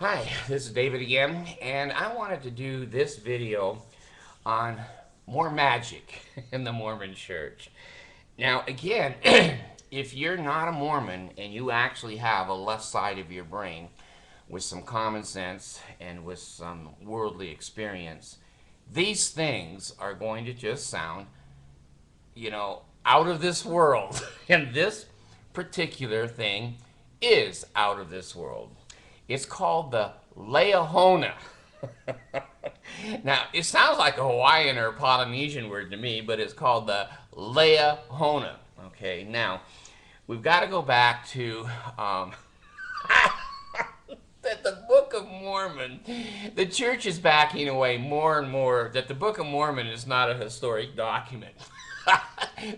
Hi, this is David again, and I wanted to do this video on more magic in the Mormon church. Now, again, if you're not a Mormon and you actually have a left side of your brain with some common sense and with some worldly experience, these things are going to just sound, out of this world. And this particular thing is out of this world. It's called the Laiona. Now, it sounds like a Hawaiian or Polynesian word to me, but it's called the Laiona. Okay, now, we've got to go back to that the Book of Mormon, the church is backing away more and more that the Book of Mormon is not a historic document.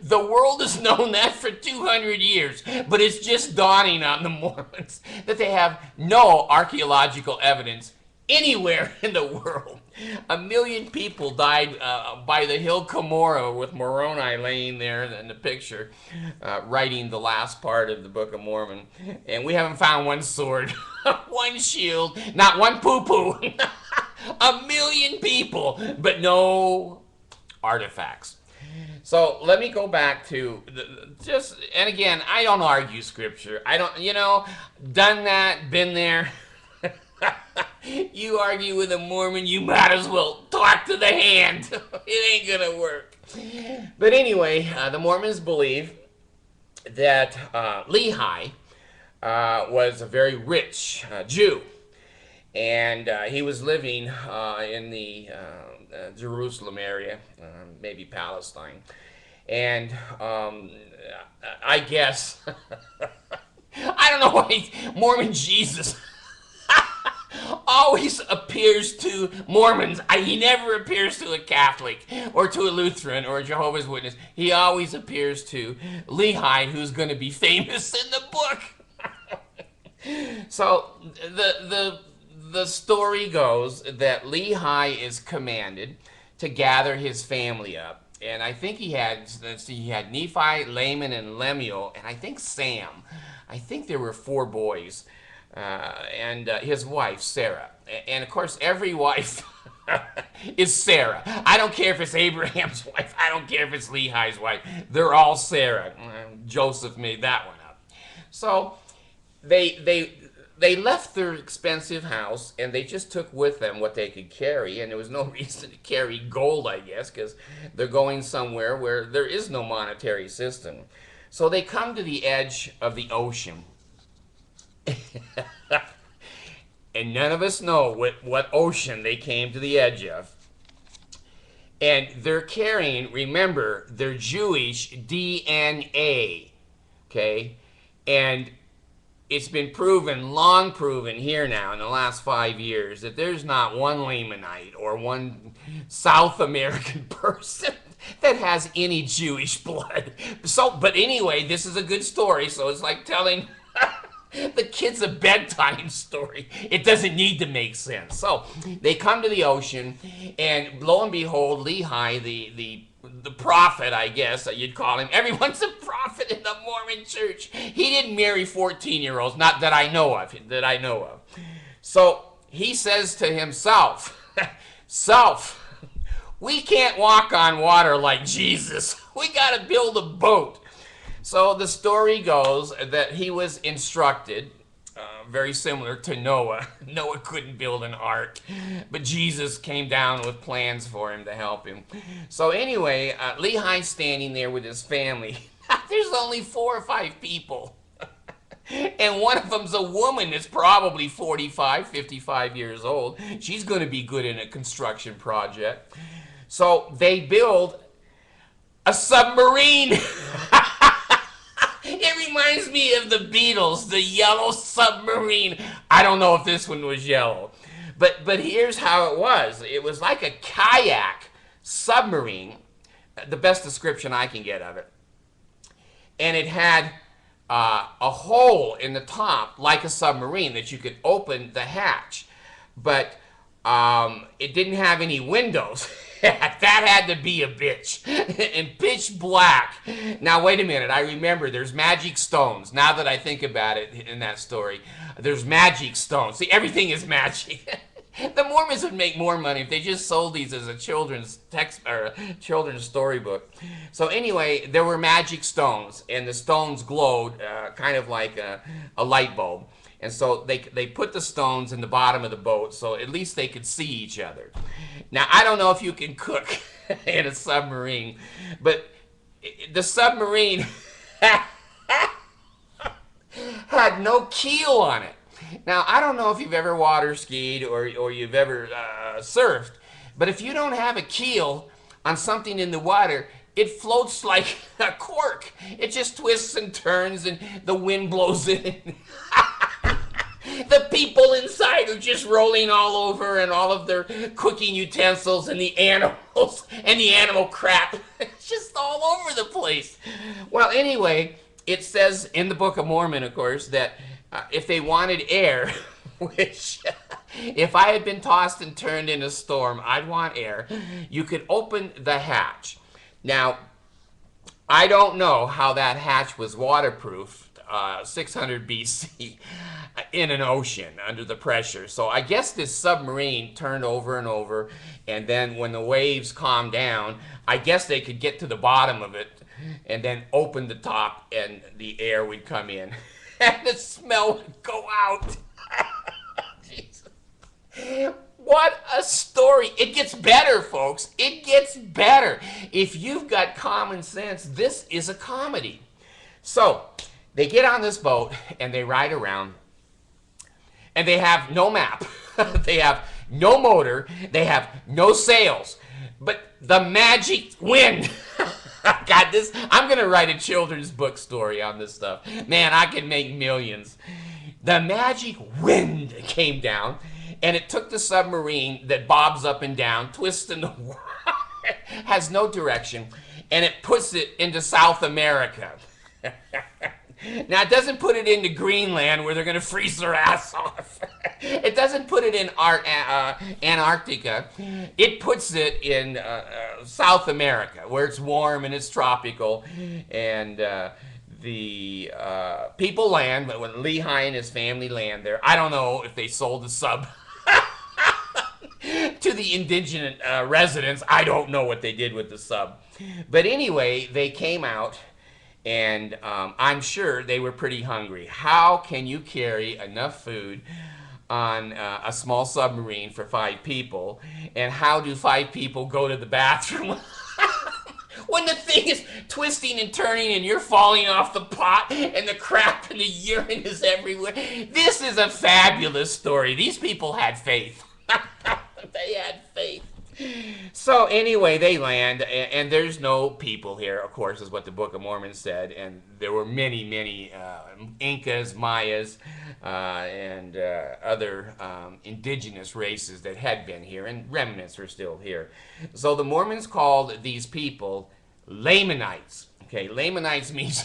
The world has known that for 200 years, but it's just dawning on the Mormons that they have no archaeological evidence anywhere in the world. 1 million people died by the hill Cumorah, with Moroni laying there in the picture, writing the last part of the Book of Mormon. And we haven't found one sword, one shield, not one poo-poo. 1 million people, but no artifacts. So let me go back to and again, I don't argue scripture. I don't, done that, been there. You argue with a Mormon, you might as well talk to the hand. It ain't gonna work. But anyway, the Mormons believe that Lehi was a very rich Jew. And he was living in the Jerusalem area, maybe Palestine. And I guess, I don't know why Mormon Jesus always appears to Mormons. He never appears to a Catholic or to a Lutheran or a Jehovah's Witness. He always appears to Lehi, who's going to be famous in the book. So the story goes that Lehi is commanded to gather his family up. And I think he had Nephi, Laman, and Lemuel, and I think Sam. I think there were 4 boys. And his wife, Sarah. And of course, every wife is Sarah. I don't care if it's Abraham's wife. I don't care if it's Lehi's wife. They're all Sarah. Joseph made that one up. So they left their expensive house, and they just took with them what they could carry. And there was no reason to carry gold, I guess, because they're going somewhere where there is no monetary system. So they come to the edge of the ocean. And none of us know what ocean they came to the edge of. And they're carrying, remember, their Jewish DNA. Okay? And it's been proven, long proven here now in the last 5 years, that there's not one Lamanite or one South American person that has any Jewish blood. So, but anyway, this is a good story, so it's like telling the kids a bedtime story. It doesn't need to make sense. So they come to the ocean, and lo and behold, Lehi, the prophet, I guess you'd call him. Everyone's a prophet in the Mormon church. He didn't marry 14-year-olds, not that I know of. So he says to himself, "Self, we can't walk on water like Jesus. We got to build a boat." So the story goes that he was instructed, very similar to Noah. Noah couldn't build an ark, but Jesus came down with plans for him to help him. So anyway, Lehi's standing there with his family. There's only 4 or 5 people. And one of them's a woman that's probably 45, 55 years old. She's going to be good in a construction project. So they build a submarine. It reminds me of the Beatles, the Yellow Submarine. I don't know if this one was yellow. But here's how it was. It was like a kayak submarine, the best description I can get of it. And it had a hole in the top, like a submarine, that you could open the hatch. But it didn't have any windows. That had to be a bitch. And pitch black. Now, wait a minute. I remember there's magic stones. Now that I think about it in that story, there's magic stones. See, everything is magic. The Mormons would make more money if they just sold these as a children's text or a children's storybook. So anyway, there were magic stones, and the stones glowed kind of like a light bulb. And so they put the stones in the bottom of the boat so at least they could see each other. Now, I don't know if you can cook in a submarine, but the submarine had no keel on it. Now, I don't know if you've ever water skied or you've ever surfed, but if you don't have a keel on something in the water, it floats like a cork. It just twists and turns and the wind blows in. The people inside are just rolling all over, and all of their cooking utensils and the animals and the animal crap. It's just all over the place. Well, anyway, it says in the Book of Mormon, of course, that if they wanted air, which if I had been tossed and turned in a storm, I'd want air, you could open the hatch. Now, I don't know how that hatch was waterproof 600 BC in an ocean under the pressure. So I guess this submarine turned over and over, and then when the waves calmed down, I guess they could get to the bottom of it and then open the top and the air would come in and the smell would go out. What a story. It gets better, folks. It gets better. If you've got common sense, this is a comedy. So they get on this boat and they ride around, and they have no map. They have no motor. They have no sails. But the magic wind. God, I'm going to write a children's book story on this stuff. Man, I can make millions. The magic wind came down, and it took the submarine that bobs up and down, twists in the water, has no direction, and it puts it into South America. Now, it doesn't put it into Greenland where they're going to freeze their ass off. It doesn't put it in Antarctica. It puts it in South America where it's warm and it's tropical. And the people land, but when Lehi and his family land there, I don't know if they sold the sub to the indigenous residents. I don't know what they did with the sub. But anyway, they came out. And I'm sure they were pretty hungry. How can you carry enough food on a small submarine for 5 people? And how do 5 people go to the bathroom when the thing is twisting and turning and you're falling off the pot and the crap and the urine is everywhere? This is a fabulous story. These people had faith. They had faith. So anyway, they land, and there's no people here, of course, is what the Book of Mormon said. And there were many, many Incas, Mayas, and other indigenous races that had been here, and remnants are still here. So the Mormons called these people Lamanites. Okay, Lamanites means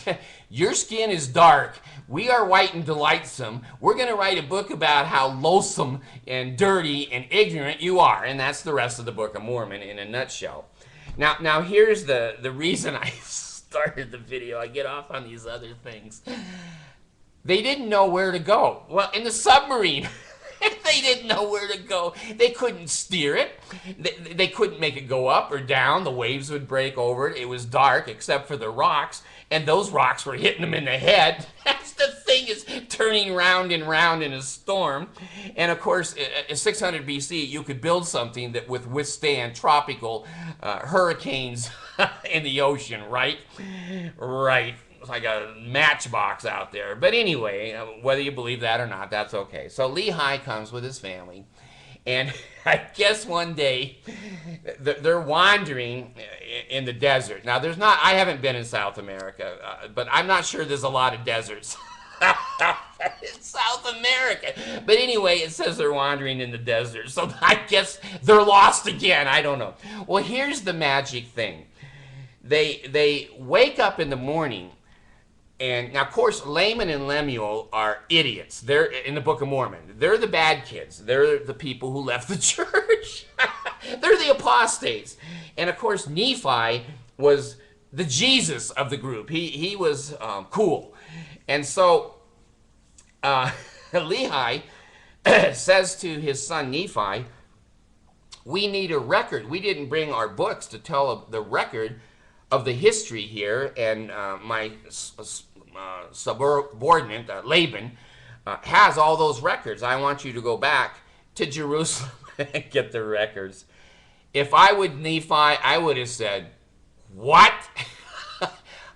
your skin is dark. We are white and delightsome. We're going to write a book about how loathsome and dirty and ignorant you are. And that's the rest of the Book of Mormon in a nutshell. Now here's the reason I started the video. I get off on these other things. They didn't know where to go. Well, in the submarine, they didn't know where to go. They couldn't steer it. They couldn't make it go up or down. The waves would break over it. It was dark except for the rocks, and those rocks were hitting them in the head. That's the thing, is turning round and round in a storm. And of course, at 600 BC, you could build something that would withstand tropical hurricanes in the ocean, right? Right. It's like a matchbox out there. But anyway, whether you believe that or not, that's okay. So Lehi comes with his family, and I guess one day they're wandering in the desert. Now, I haven't been in South America, but I'm not sure there's a lot of deserts in South America. But anyway, it says they're wandering in the desert, so I guess they're lost again. I don't know. Well, here's the magic thing. They wake up in the morning. And now, of course, Laman and Lemuel are idiots. They're in the Book of Mormon. They're the bad kids. They're the people who left the church. They're the apostates. And of course, Nephi was the Jesus of the group. He was cool. And so Lehi says to his son Nephi, we need a record. We didn't bring our books to tell the record of the history here. And my subordinate, Laban, has all those records. I want you to go back to Jerusalem and get the records. If I would Nephi, I would have said, what?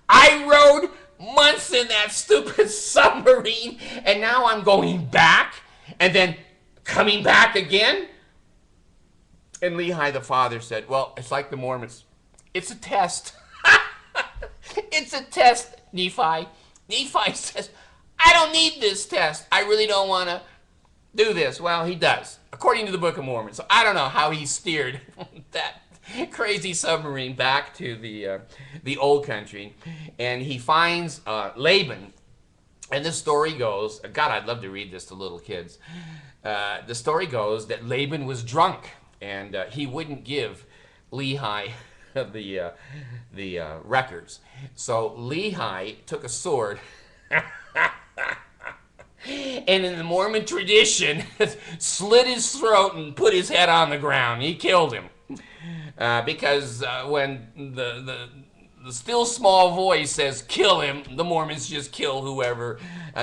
I rode months in that stupid submarine, and now I'm going back and then coming back again? And Lehi the father said, well, it's like the Mormons. It's a test. It's a test, Nephi. Nephi says, I don't need this test. I really don't want to do this. Well, he does, according to the Book of Mormon. So I don't know how he steered that crazy submarine back to the old country. And he finds Laban. And the story goes, God, I'd love to read this to little kids. The story goes that Laban was drunk, and he wouldn't give Lehi the records. So Lehi took a sword and in the Mormon tradition slit his throat and put his head on the ground. He killed him because when the still small voice says kill him, the Mormons just kill whoever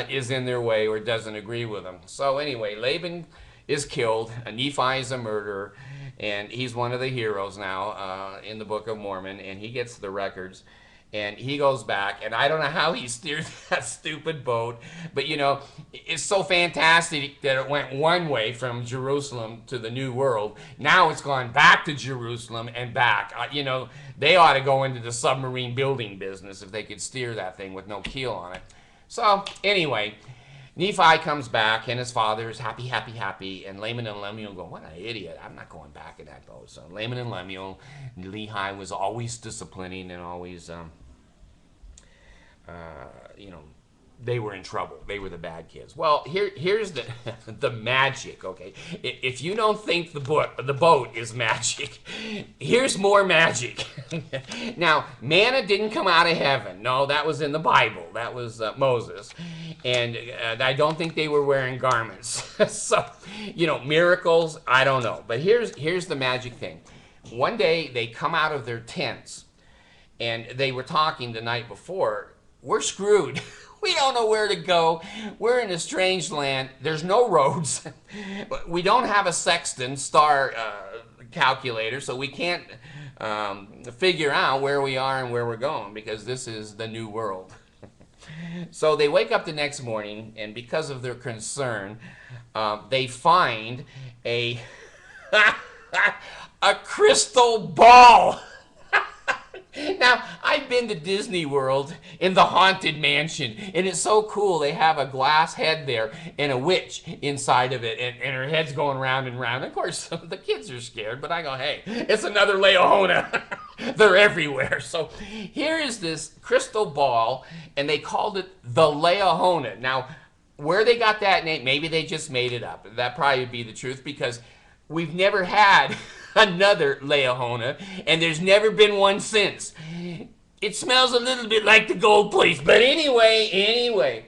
is in their way or doesn't agree with them. So anyway, Laban is killed. Nephi is a murderer, and he's one of the heroes now in the Book of Mormon, and he gets the records. And he goes back, and I don't know how he steered that stupid boat, but you know, it's so fantastic that it went one way from Jerusalem to the New World. Now it's gone back to Jerusalem and back. You know, they ought to go into the submarine building business if they could steer that thing with no keel on it. So anyway, Nephi comes back, and his father is happy, happy, happy, and Laman and Lemuel go, what an idiot, I'm not going back in that boat. So Laman and Lemuel, Lehi was always disciplining and always, you know, they were in trouble. They were the bad kids. Well, here's the the magic, okay? If you don't think the boat is magic, here's more magic. Now, manna didn't come out of heaven. No, that was in the Bible. That was Moses. And I don't think they were wearing garments. So, you know, miracles, I don't know. But here's the magic thing. One day, they come out of their tents, and they were talking the night before, we're screwed. We don't know where to go. We're in a strange land. There's no roads. We don't have a sextant star calculator, so we can't figure out where we are and where we're going, because this is the new world. So they wake up the next morning, and because of their concern, they find a a crystal ball. Now, I've been to Disney World in the Haunted Mansion, and it's so cool. They have a glass head there and a witch inside of it, and her head's going round and round. Of course, the kids are scared, but I go, hey, it's another Laiona. They're everywhere. So here is this crystal ball, and they called it the Laiona. Now, where they got that name, maybe they just made it up. That probably would be the truth, because we've never had another Laiona, and there's never been one since. It smells a little bit like the gold place, but anyway,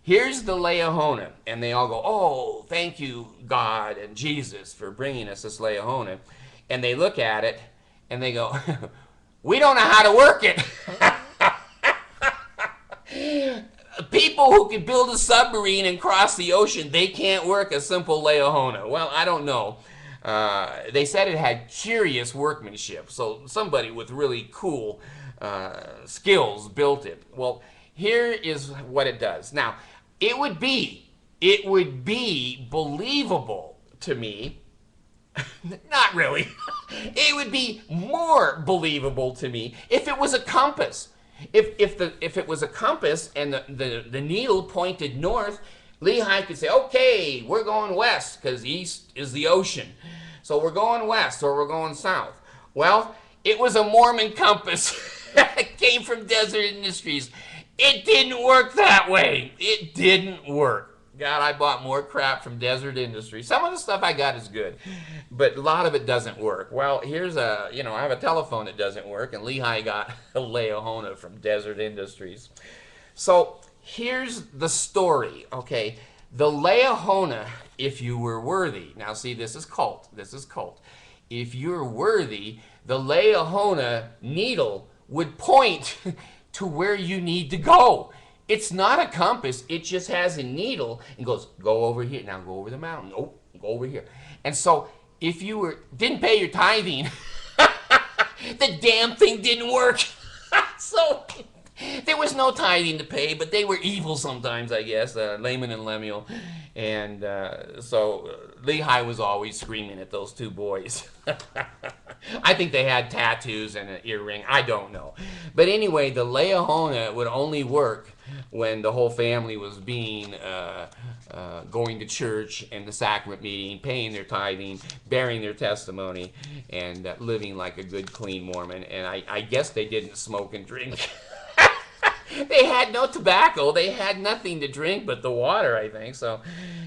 here's the Laiona, and they all go, oh, thank you, God and Jesus, for bringing us this Laiona. And they look at it, and they go, we don't know how to work it. People who can build a submarine and cross the ocean, they can't work a simple Laiona. Well, I don't know. They said it had curious workmanship, so somebody with really cool skills built it. Well, here is what it does. Now, it would be believable to me. Not really. It would be more believable to me if it was a compass. If it was a compass and the needle pointed north, Lehi could say, okay, we're going west, because east is the ocean. So we're going west or we're going south. Well, it was a Mormon compass that came from Desert Industries. It didn't work that way. It didn't work. God, I bought more crap from Desert Industries. Some of the stuff I got is good, but a lot of it doesn't work. Well, here's I have a telephone that doesn't work, and Lehi got a Laiona from Desert Industries. So here's the story, okay? The Laiona, if you were worthy. Now, see, this is cult. This is cult. If you're worthy, the Laiona needle would point to where you need to go. It's not a compass. It just has a needle and goes, go over here. Now go over the mountain. Oh, go over here. And so if you didn't pay your tithing, the damn thing didn't work. So there was no tithing to pay, but they were evil sometimes, I guess, Laman and Lemuel. And so Lehi was always screaming at those two boys. I think they had tattoos and an earring. I don't know. But anyway, the Laiona would only work when the whole family was going to church and the sacrament meeting, paying their tithing, bearing their testimony, and living like a good, clean Mormon. And I guess they didn't smoke and drink. They had no tobacco. They had nothing to drink but the water, I think. So,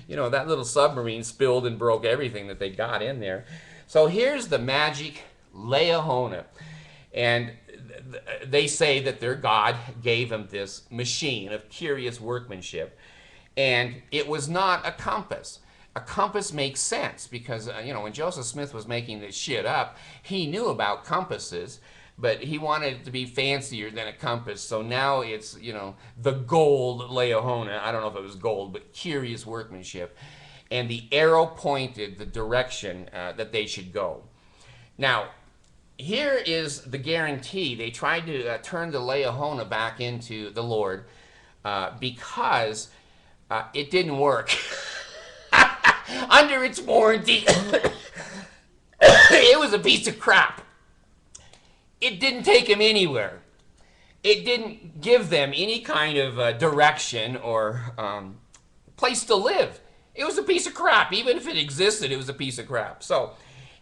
that little submarine spilled and broke everything that they got in there. So here's the Magic Laiona. And they say that their God gave them this machine of curious workmanship. And it was not a compass. A compass makes sense because, when Joseph Smith was making this shit up, he knew about compasses. But he wanted it to be fancier than a compass. So now it's, the gold Laiona. I don't know if it was gold, but curious workmanship. And the arrow pointed the direction that they should go. Now, here is the guarantee. They tried to turn the Laiona back into the Lord because it didn't work. Under its warranty, it was a piece of crap. It didn't take them anywhere. It didn't give them any kind of direction or place to live. It was a piece of crap. Even if it existed, it was a piece of crap. So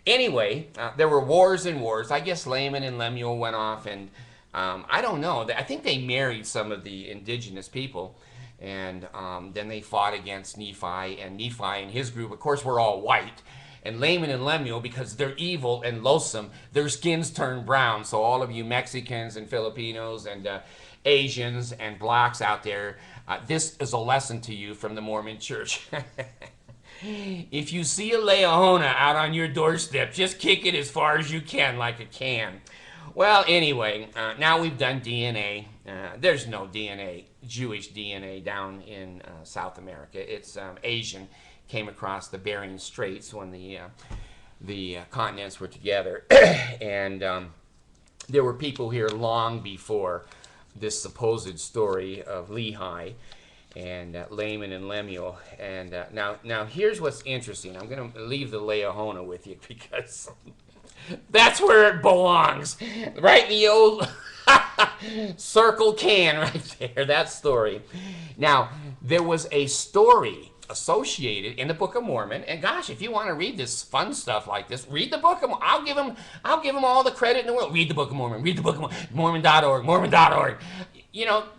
anyway, there were wars and wars. I guess Laman and Lemuel went off and I don't know. I think they married some of the indigenous people. And then they fought against Nephi. And Nephi and his group, of course, were all white. And Laman and Lemuel, because they're evil and loathsome, their skins turn brown. So all of you Mexicans and Filipinos and Asians and blacks out there, this is a lesson to you from the Mormon Church. If you see a Laiona out on your doorstep, just kick it as far as you can like a can. Well, anyway, now we've done DNA. There's no DNA, Jewish DNA down in South America. It's Asian. Came across the Bering Straits when the continents were together. And there were people here long before this supposed story of Lehi and Laman and Lemuel. And now here's what's interesting. I'm going to leave the Laiona with you because that's where it belongs. Right in the old circle can right there, that story. Now, there was a story associated in the Book of Mormon, and gosh, if you want to read this fun stuff like this, read the Book of Mormon. I'll give them all the credit in the world. Read the Book of Mormon. Read the Book of Mormon. Mormon.org. Mormon.org.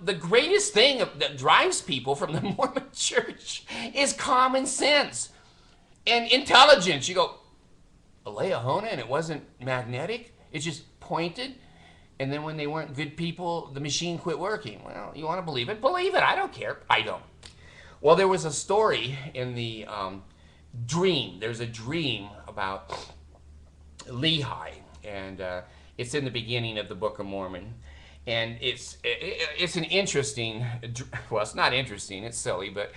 The greatest thing that drives people from the Mormon Church is common sense and intelligence. You go, a Laiona, and it wasn't magnetic. It just pointed, and then when they weren't good people, the machine quit working. Well, you want to believe it? Believe it. I don't care. I don't. Well, there was a story in the dream. There's a dream about Lehi, and it's in the beginning of the Book of Mormon. And it's an interesting, well, it's not interesting, it's silly, but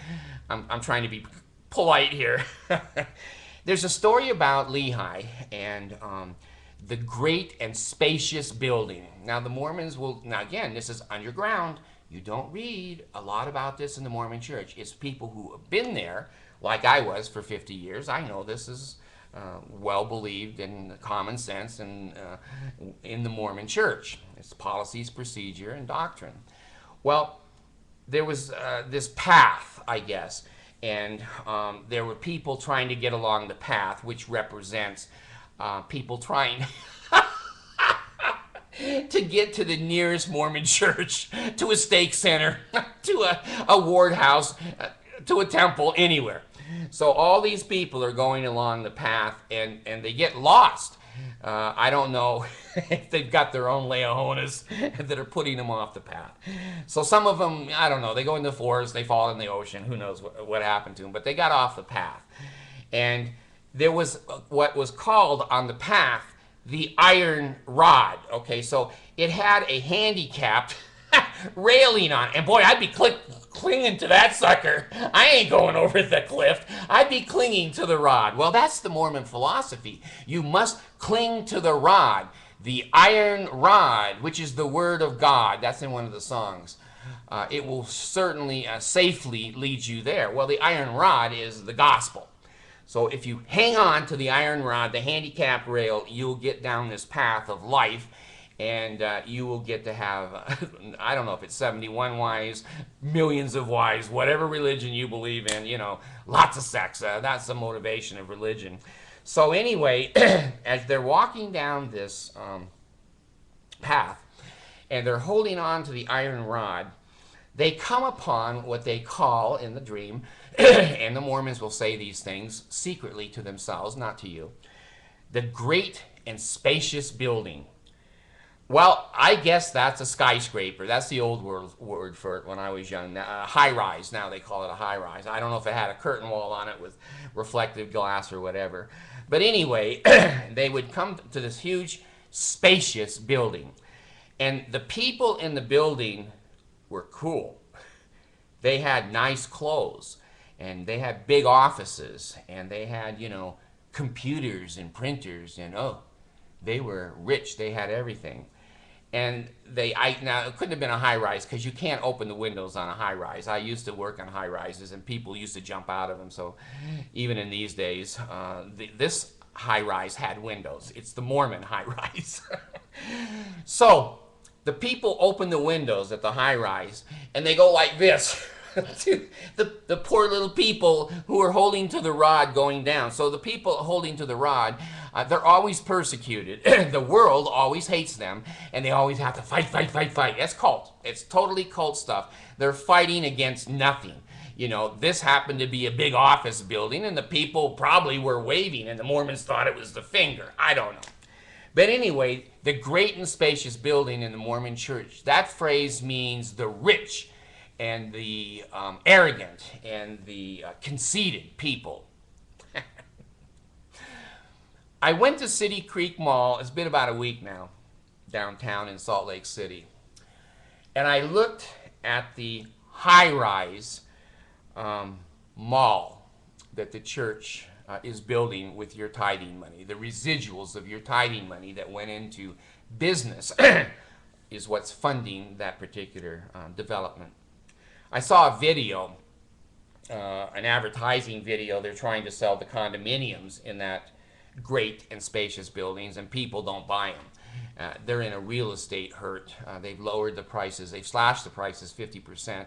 I'm trying to be polite here. There's a story about Lehi and the great and spacious building. Now, the Mormons will, now again, this is underground. You don't read a lot about this in the Mormon Church. It's people who have been there, like I was for 50 years. I know this is well believed in common sense and in the Mormon Church. It's policies, procedure, and doctrine. Well, there was this path, I guess, and there were people trying to get along the path, which represents people trying to get to the nearest Mormon church, to a stake center, to a ward house, to a temple anywhere. So all these people are going along the path, and they get lost. I don't know if they've got their own Laihonas that are putting them off the path. So some of them, I don't know, they go in the forest, they fall in the ocean, who knows what happened to them, but they got off the path. And there was what was called on the path the iron rod. Okay, so it had a handicapped railing on it. And boy, I'd be clinging to that sucker. I ain't going over the cliff. I'd be clinging to the rod. Well, that's the Mormon philosophy. You must cling to the rod, the iron rod, which is the word of God. That's in one of the songs. It will certainly safely lead you there. Well, the iron rod is the gospel. So if you hang on to the iron rod, the handicap rail, you'll get down this path of life, and you will get to have, I don't know if it's 71 wives, millions of wives, whatever religion you believe in, you know, lots of sex. That's the motivation of religion. So anyway, as they're walking down this path, and they're holding on to the iron rod, they come upon what they call in the dream, and the Mormons will say these things secretly to themselves, not to you, the great and spacious building. Well, I guess that's a skyscraper. That's the old word for it when I was young. High rise, now they call it a high rise. I don't know if it had a curtain wall on it with reflective glass or whatever. But anyway, they would come to this huge, spacious building. And the people in the building were cool. They had nice clothes, and they had big offices, and they had, you know, computers and printers, and they were rich. They had everything. And now it couldn't have been a high rise because you can't open the windows on a high rise. I used to work on high rises, and people used to jump out of them. So even in these days, this high rise had windows. It's the Mormon high rise. So the people open the windows at the high rise, and they go like this. To the poor little people who are holding to the rod going down. So the people holding to the rod, they're always persecuted. The world always hates them, and they always have to fight. That's cult. It's totally cult stuff. They're fighting against nothing. You know, this happened to be a big office building, and the people probably were waving, and the Mormons thought it was the finger. I don't know. But anyway, the great and spacious building in the Mormon church, that phrase means the rich and the arrogant and the conceited people. I went to City Creek Mall, it's been about a week now, downtown in Salt Lake City. And I looked at the high-rise mall that the church is building with your tithing money. The residuals of your tithing money that went into business is what's funding that particular development. I saw a video, an advertising video. They're trying to sell the condominiums in that great and spacious buildings, and people don't buy them. They're in a real estate hurt. They've lowered the prices. They've slashed the prices 50%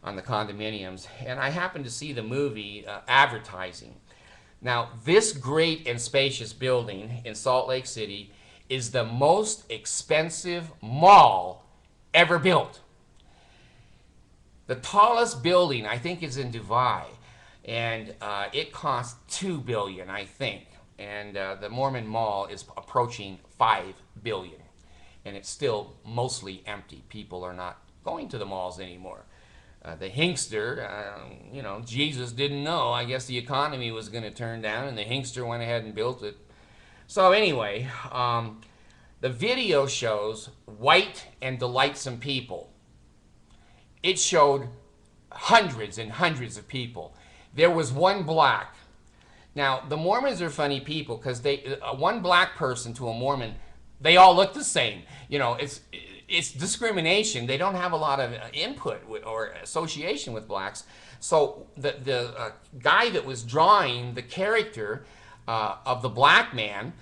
on the condominiums. And I happened to see the movie advertising. Now, this great and spacious building in Salt Lake City is the most expensive mall ever built. The tallest building, I think, is in Dubai, and it costs $2 billion, I think. And the Mormon Mall is approaching $5 billion, and it's still mostly empty. People are not going to the malls anymore. The Hinkster, you know, Jesus didn't know. I guess the economy was going to turn down, and the Hinkster went ahead and built it. So anyway, the video shows white and delightsome people. It showed hundreds and hundreds of people. There was one black. Now, the Mormons are funny people because one black person to a Mormon, they all look the same. You know, it's discrimination. They don't have a lot of input or association with blacks. So the guy that was drawing the character of the black man,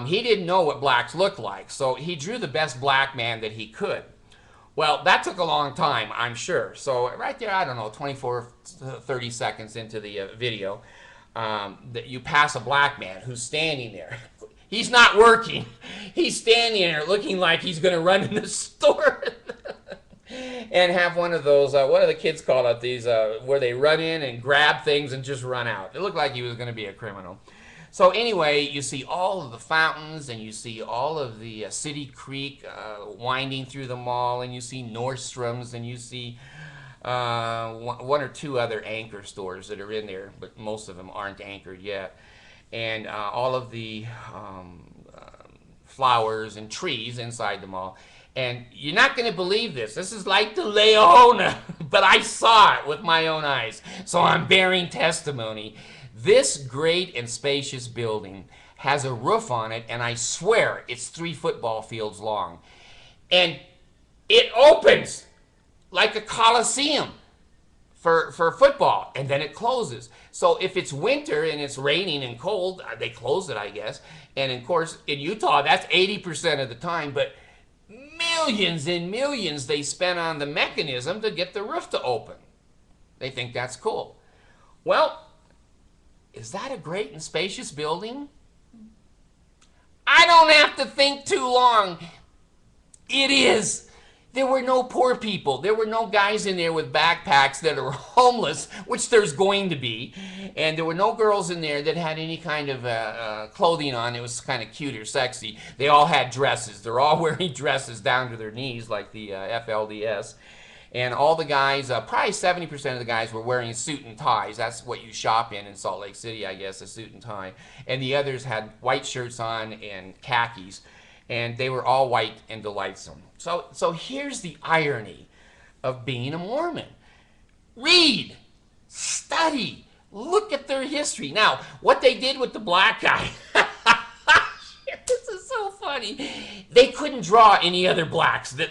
he didn't know what blacks looked like. So he drew the best black man that he could. Well, that took a long time, I'm sure. So right there, I don't know, 24, 30 seconds into the video, that you pass a black man who's standing there. He's not working. He's standing there looking like he's going to run in the store. and have one of those, what do the kids call it? These, where they run in and grab things and just run out. It looked like he was going to be a criminal. So anyway, you see all of the fountains, and you see all of the City Creek winding through the mall, and you see Nordstrom's, and you see one or two other anchor stores that are in there, but most of them aren't anchored yet. And all of the flowers and trees inside the mall. And you're not going to believe this. This is like the Laiona, but I saw it with my own eyes. So I'm bearing testimony. This great and spacious building has a roof on it, and I swear it's 3 football fields long. And it opens like a coliseum for football, and then it closes. So if it's winter and it's raining and cold, they close it, I guess. And of course, in Utah, that's 80% of the time, but millions and millions they spent on the mechanism to get the roof to open. They think that's cool. Well, is that a great and spacious building? I don't have to think too long. It is. There were no poor people. There were no guys in there with backpacks that are homeless, which there's going to be. And there were no girls in there that had any kind of clothing on. It was kind of cute or sexy. They all had dresses. They're all wearing dresses down to their knees like the FLDS. And all the guys, probably 70% of the guys were wearing suit and ties. That's what you shop in Salt Lake City, I guess, a suit and tie. And the others had white shirts on and khakis. And they were all white and delightsome. So here's the irony of being a Mormon. Read, study, look at their history. Now, what they did with the black guy, this is so funny. They couldn't draw any other blacks. The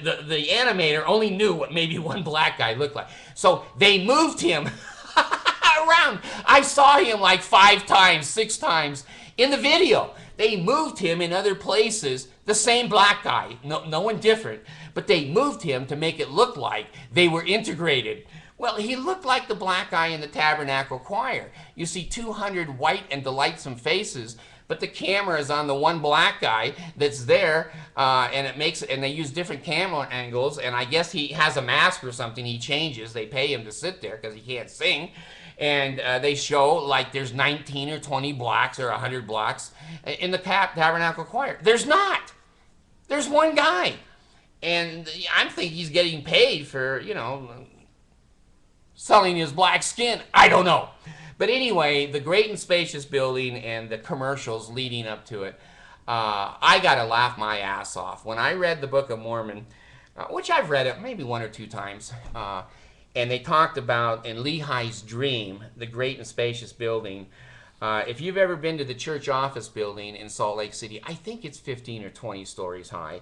animator only knew what maybe one black guy looked like. So they moved him around. I saw him like 5 times, 6 times in the video. They moved him in other places, the same black guy, no one different, but they moved him to make it look like they were integrated. Well, he looked like the black guy in the Tabernacle Choir. You see 200 white and delightsome faces, but the camera is on the one black guy that's there, and they use different camera angles, and I guess he has a mask or something he changes. They pay him to sit there because he can't sing. And they show like there's 19 or 20 blacks or 100 blacks in the Tabernacle Choir. There's not. There's one guy. And I think he's getting paid for, selling his black skin. I don't know. But anyway, the great and spacious building and the commercials leading up to it, I got to laugh my ass off. When I read the Book of Mormon, which I've read it maybe 1 or 2 times, and they talked about, in Lehi's dream, the great and spacious building. If you've ever been to the church office building in Salt Lake City, I think it's 15 or 20 stories high.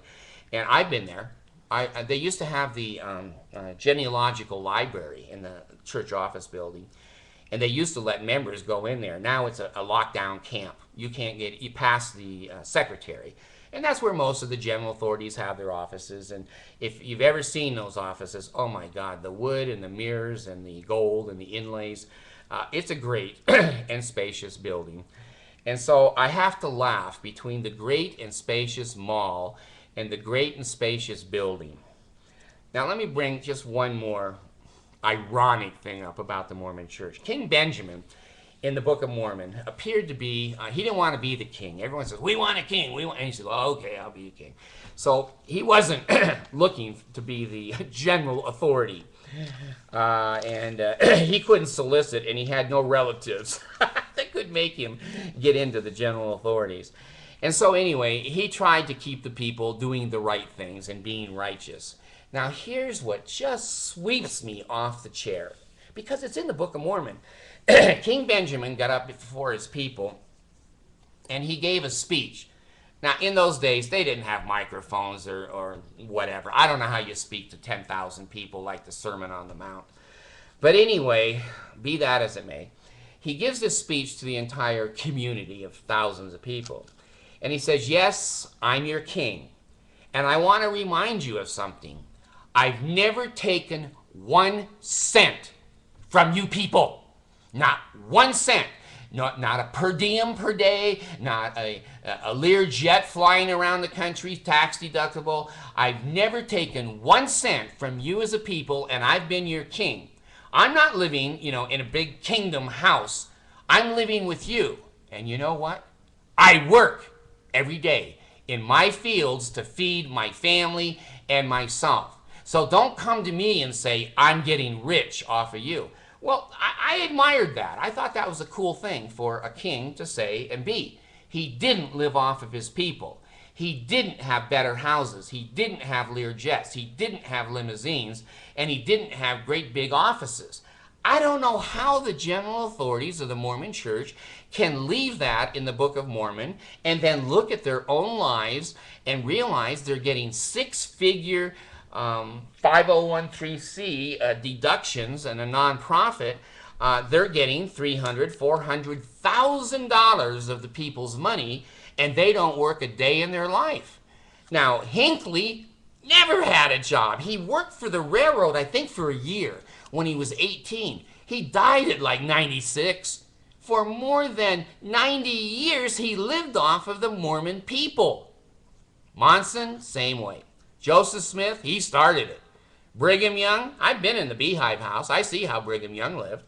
And I've been there. They used to have the genealogical library in the church office building. And they used to let members go in there. Now it's a lockdown camp. You can't get, you pass the secretary. And that's where most of the general authorities have their offices. And if you've ever seen those offices, oh my God, the wood and the mirrors and the gold and the inlays, it's a great and spacious building. And so I have to laugh between the great and spacious mall and the great and spacious building. Now let me bring just one more ironic thing up about the Mormon Church. King Benjamin, in the Book of Mormon, appeared to be, he didn't want to be the king. Everyone says, we want a king. And he said, well, okay, I'll be a king. So he wasn't looking to be the general authority. He couldn't solicit, and he had no relatives that could make him get into the general authorities. And so anyway, he tried to keep the people doing the right things and being righteous. Now here's what just sweeps me off the chair, because it's in the Book of Mormon. King Benjamin got up before his people, and he gave a speech. Now, in those days, they didn't have microphones or whatever. I don't know how you speak to 10,000 people like the Sermon on the Mount. But anyway, be that as it may, he gives this speech to the entire community of thousands of people. And he says, yes, I'm your king, and I want to remind you of something. I've never taken 1 cent from you people. Not 1 cent. not a per diem per day, not a Lear jet flying around the country, tax deductible. I've never taken 1 cent from you as a people, and I've been your king. I'm not living, in a big kingdom house. I'm living with you. And you know what? I work every day in my fields to feed my family and myself. So don't come to me and say, I'm getting rich off of you. Well, I admired that. I thought that was a cool thing for a king to say and be. He didn't live off of his people. He didn't have better houses. He didn't have Lear jets. He didn't have limousines. And he didn't have great big offices. I don't know how the general authorities of the Mormon Church can leave that in the Book of Mormon and then look at their own lives and realize they're getting six-figure 5013C deductions and a nonprofit. They're getting $300,000, $400,000 of the people's money, and they don't work a day in their life. Now, Hinckley never had a job. He worked for the railroad, I think, for a year when he was 18. He died at like 96. For more than 90 years, he lived off of the Mormon people. Monson, same way. Joseph Smith, he started it. Brigham Young, I've been in the Beehive House. I see how Brigham Young lived.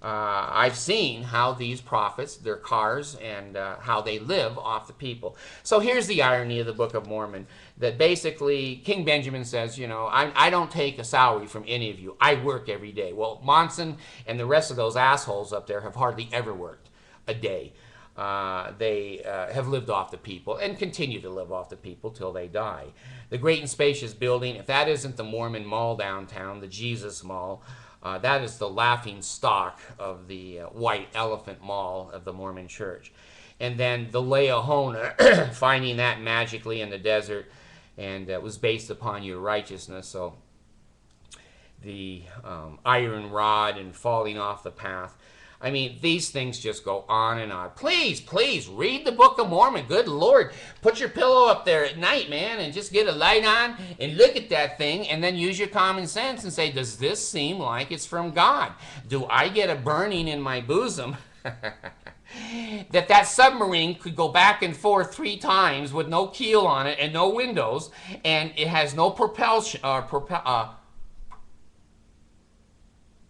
I've seen how these prophets, their cars, and how they live off the people. So here's the irony of the Book of Mormon, that basically King Benjamin says, I don't take a salary from any of you. I work every day. Well, Monson and the rest of those assholes up there have hardly ever worked a day. They have lived off the people and continue to live off the people till they die. The great and spacious building, if that isn't the Mormon Mall downtown, the Jesus Mall, that is the laughing stock of the white elephant mall of the Mormon Church. And then the Laiona, finding that magically in the desert, and it was based upon your righteousness. So the iron rod and falling off the path. I mean, these things just go on and on. Please, please, read the Book of Mormon. Good Lord. Put your pillow up there at night, man, and just get a light on and look at that thing, and then use your common sense and say, does this seem like it's from God? Do I get a burning in my bosom that submarine could go back and forth 3 times with no keel on it and no windows, and it has no propulsion,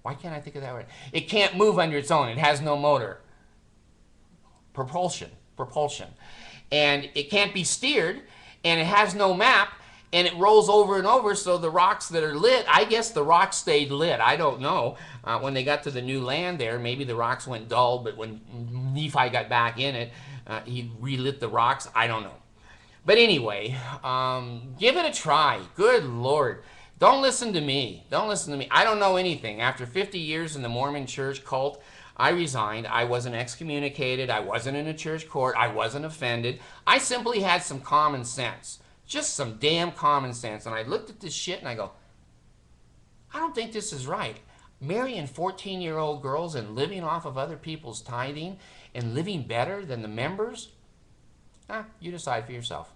why can't I think of that word? It can't move under its own. It has no motor. Propulsion. And it can't be steered, and it has no map, and it rolls over and over, so the rocks that are lit, I guess the rocks stayed lit. I don't know. When they got to the new land there, maybe the rocks went dull, but when Nephi got back in it, he relit the rocks. I don't know. But anyway, give it a try. Good Lord. Don't listen to me. Don't listen to me. I don't know anything. After 50 years in the Mormon Church cult, I resigned. I wasn't excommunicated. I wasn't in a church court. I wasn't offended. I simply had some common sense. Just some damn common sense. And I looked at this shit and I go, I don't think this is right. Marrying 14-year-old girls and living off of other people's tithing and living better than the members? You decide for yourself.